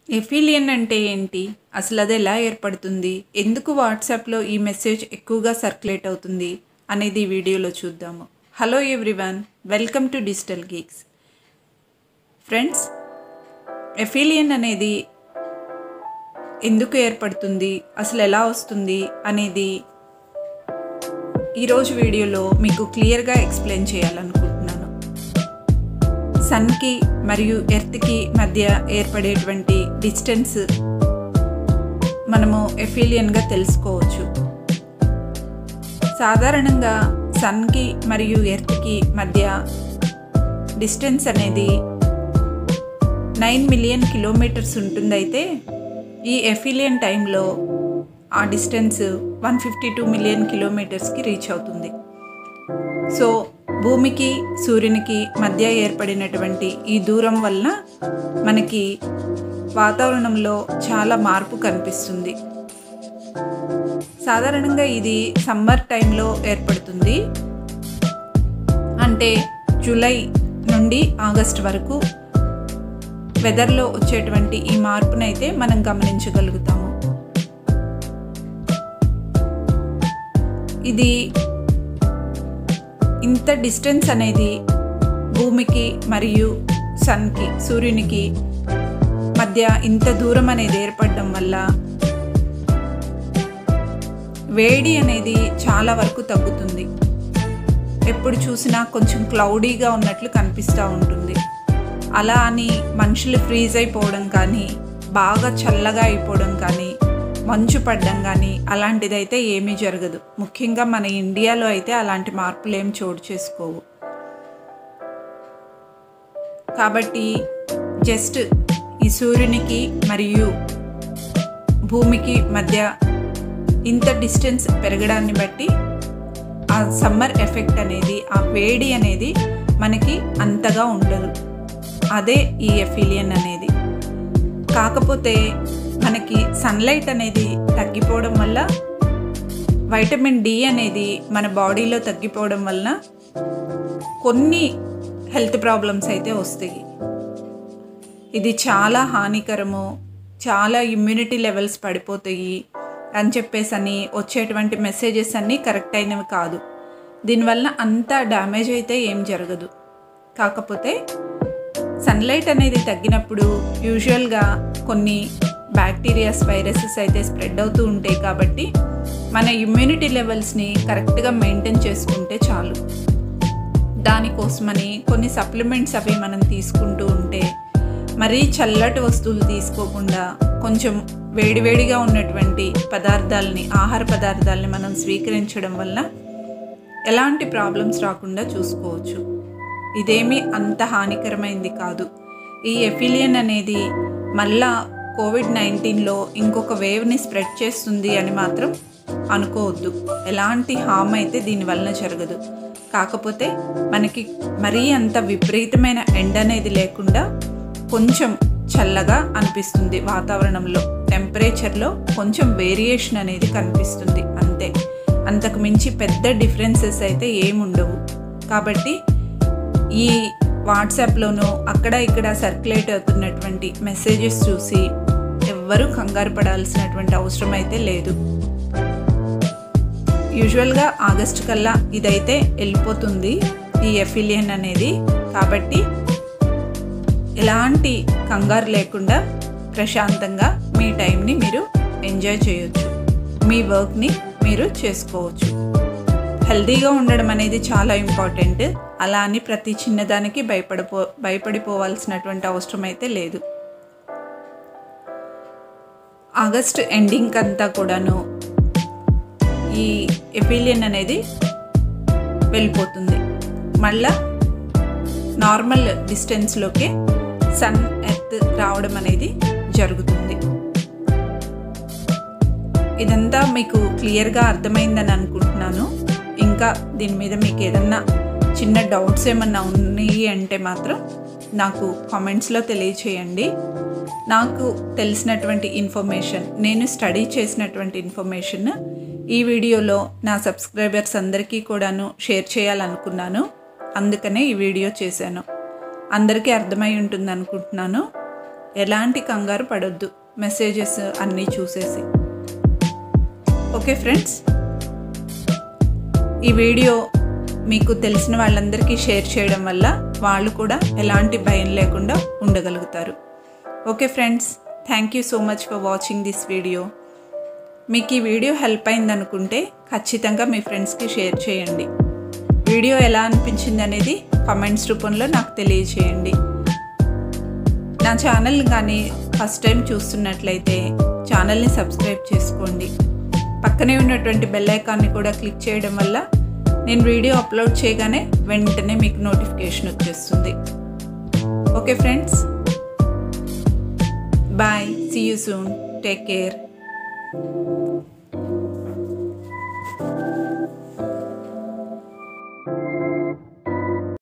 ఎఫిలియన్ అంటే ఏంటి? అసలు అది ఎలా ఏర్పడుతుంది? ఎందుకు వాట్సాప్‌లో ఈ మెసేజ్ ఎక్కువగా సర్క్యులేట్ అవుతుంది? అనేది ఈ వీడియోలో చూద్దాము. Hello everyone, welcome to Digital Geeks. Friends, aphelion అనేది ఎందుకు ఏర్పడుతుంది? అసలు ఎలా వస్తుంది? అనేది ఈరోజు వీడియోలో మీకు క్లియర్గా ఎక్స్ప్లెయిన్ చేయాలనుకుంటున్నాను. సన్కి మరియు ఎర్త్కి మధ్య ఏర్పడేటువంటి డిస్టెన్స్ మనము ఎఫిలియన్గా తెలుసుకోవచ్చు. సాధారణంగా సన్కి మరియు ఎర్త్కి మధ్య డిస్టెన్స్ అనేది 9 మిలియన్ కిలోమీటర్స్ ఉంటుందైతే ఈ ఎఫిలియన్ టైంలో ఆ డిస్టెన్స్ 152 మిలియన్ కిలోమీటర్స్కి రీచ్ అవుతుంది. సో భూమికి సూర్యునికి మధ్య ఏర్పడినటువంటి ఈ దూరం వలన మనకి వాతావరణంలో చాలా మార్పు కనిపిస్తుంది. సాధారణంగా ఇది సమ్మర్ టైంలో ఏర్పడుతుంది. అంటే జూలై నుండి ఆగస్ట్ వరకు వెదర్లో వచ్చేటువంటి ఈ మార్పునైతే మనం గమనించగలుగుతాము. ఇది ఇంత డిస్టెన్స్ అనేది భూమికి మరియు సన్కి సూర్యునికి మధ్య ఇంత దూరం అనేది ఏర్పడడం వల్ల వేడి అనేది చాలా వరకు తగ్గుతుంది. ఎప్పుడు చూసినా కొంచెం క్లౌడీగా ఉన్నట్లు కనిపిస్తూ ఉంటుంది. అలా అని మనుషులు ఫ్రీజ్ అయిపోవడం కానీ, బాగా చల్లగా అయిపోవడం కానీ, మంచు పడడం కానీ అలాంటిదైతే ఏమీ జరగదు. ముఖ్యంగా మన ఇండియాలో అయితే అలాంటి మార్పులు ఏం చోటు చేసుకోవు. కాబట్టి జస్ట్ ఈ సూర్యునికి మరియు భూమికి మధ్య ఇంత డిస్టెన్స్ పెరగడాన్ని బట్టి ఆ సమ్మర్ ఎఫెక్ట్ అనేది, ఆ వేడి అనేది మనకి అంతగా ఉండదు. అదే ఈ ఎఫిలియన్ అనేది. కాకపోతే మనకి సన్లైట్ అనేది తగ్గిపోవడం వల్ల, వైటమిన్ డి అనేది మన బాడీలో తగ్గిపోవడం వలన కొన్ని హెల్త్ ప్రాబ్లమ్స్ అయితే వస్తాయి. ఇది చాలా హానికరము, చాలా ఇమ్యూనిటీ లెవెల్స్ పడిపోతాయి అని చెప్పేసి వచ్చేటువంటి మెసేజెస్ అన్నీ కరెక్ట్ అయినవి కాదు. దీనివల్ల అంత డ్యామేజ్ అయితే ఏం జరగదు. కాకపోతే సన్లైట్ అనేది తగ్గినప్పుడు యూజువల్గా కొన్ని బ్యాక్టీరియాస్, వైరసెస్ అయితే స్ప్రెడ్ అవుతూ ఉంటాయి. కాబట్టి మన ఇమ్యూనిటీ లెవెల్స్ని కరెక్ట్గా మెయింటైన్ చేసుకుంటే చాలు. దానికోసమని కొన్ని సప్లిమెంట్స్ అవి మనం తీసుకుంటూ ఉంటే, మరీ చల్లటి వస్తువులు తీసుకోకుండా కొంచెం వేడివేడిగా ఉన్నటువంటి పదార్థాలని, ఆహార పదార్థాలని మనం స్వీకరించడం వల్ల ఎలాంటి ప్రాబ్లమ్స్ రాకుండా చూసుకోవచ్చు. ఇదేమీ అంత హానికరమైంది కాదు. ఈ ఎఫిలియన్ అనేది మళ్ళా కోవిడ్-19లో ఇంకొక వేవ్ని స్ప్రెడ్ చేస్తుంది అని మాత్రం అనుకోవద్దు. ఎలాంటి హామ్ అయితే దీనివల్ల జరగదు. కాకపోతే మనకి మరీ అంత విపరీతమైన ఎండ అనేది లేకుండా కొంచెం చల్లగా అనిపిస్తుంది. వాతావరణంలో టెంపరేచర్లో కొంచెం వేరియేషన్ అనేది కనిపిస్తుంది అంతే. అంతకు మించి పెద్ద డిఫరెన్సెస్ అయితే ఏముండవు. కాబట్టి ఈ వాట్సాప్లోనూ అక్కడ ఇక్కడ సర్క్యులేట్ అవుతున్నటువంటి మెసేజెస్ చూసి ఎవ్వరూ కంగారు పడాల్సినటువంటి అవసరం అయితే లేదు. యూజువల్గా ఆగస్ట్ కల్లా ఇదైతే వెళ్ళిపోతుంది, ఈ ఎఫిలియన్ అనేది. కాబట్టి ఎలాంటి కంగారు లేకుండా ప్రశాంతంగా మీ టైంని మీరు ఎంజాయ్ చేయొచ్చు, మీ వర్క్ని మీరు చేసుకోవచ్చు. హెల్తీగా ఉండడం అనేది చాలా ఇంపార్టెంట్. అలా అని ప్రతి చిన్నదానికి భయపడిపోవాల్సినటువంటి అవసరం అయితే లేదు. ఆగస్ట్ ఎండింగ్ అంతా కూడాను ఈ ఎఫిలియన్ అనేది వెళ్ళిపోతుంది. మళ్ళా నార్మల్ డిస్టెన్స్లోకి సన్ ఎర్త్ రావడం అనేది జరుగుతుంది. ఇదంతా మీకు క్లియర్గా అర్థమైందని అనుకుంటున్నాను. ఇంకా దీని మీద మీకు ఏదన్నా చిన్న డౌట్స్ ఏమన్నా ఉన్నాయి అంటే మాత్రం నాకు కామెంట్స్లో తెలియచేయండి. నాకు తెలిసినటువంటి ఇన్ఫర్మేషన్, నేను స్టడీ చేసినటువంటి ఇన్ఫర్మేషన్ ఈ వీడియోలో నా సబ్స్క్రైబర్స్ అందరికీ కూడాను షేర్ చేయాలనుకున్నాను. అందుకనే ఈ వీడియో చేశాను. అందరికీ అర్థమై ఉంటుంది అనుకుంటున్నాను. ఎలాంటి కంగారు పడొద్దు మెసేజెస్ అన్నీ చూసేసి. ఓకే ఫ్రెండ్స్, ఈ వీడియో మీకు తెలిసిన వాళ్ళందరికీ షేర్ చేయడం వల్ల వాళ్ళు కూడా ఎలాంటి భయం లేకుండా ఉండగలుగుతారు. Okay friends, thank you so much for watching this video. మీకు ఈ వీడియో హెల్ప్ అయిందనుకుంటే ఖచ్చితంగా మీ ఫ్రెండ్స్కి షేర్ చేయండి. వీడియో ఎలా అనిపించింది అనేది కామెంట్స్ రూపంలో నాకు తెలియచేయండి. నా ఛానల్ కానీ ఫస్ట్ టైం చూస్తున్నట్లయితే ఛానల్ని సబ్స్క్రైబ్ చేసుకోండి. పక్కనే ఉన్నటువంటి బెల్ ఐకాన్ని కూడా క్లిక్ చేయడం వల్ల నేను వీడియో అప్లోడ్ చేయగానే వెంటనే మీకు నోటిఫికేషన్ వచ్చేస్తుంది. Okay friends, bye, see you soon, take care.